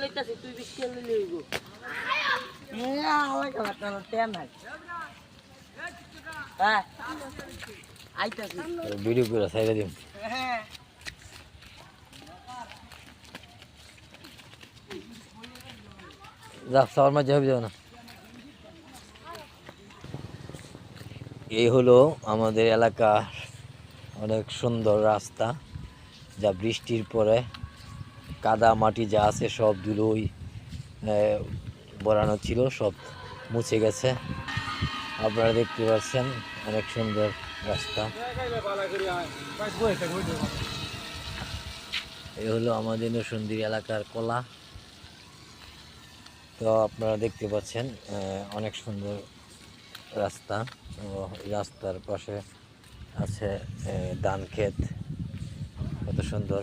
লইতাছি তুই 20 টাকা লইলে হইব আমার কথা তো তেল নাই হ্যাঁ আইতাছি ভিডিও করে সাইডে দিন হ্যাঁ যা সবার মাঝে হবে যাও না। এই হলো আমাদের এলাকার অনেক সুন্দর রাস্তা, যা বৃষ্টির পরে কাদা মাটি যা আছে সব ধুলোই ভরানো ছিল, সব মুছে গেছে। আপনারা দেখতে পাচ্ছেন অনেক সুন্দর রাস্তা। এই হলো আমাদের নরসিংদী এলাকার কলা। তো আপনারা দেখতে পাচ্ছেন অনেক সুন্দর রাস্তা। তো এই রাস্তার পাশে আছে ধান ক্ষেত, কত সুন্দর।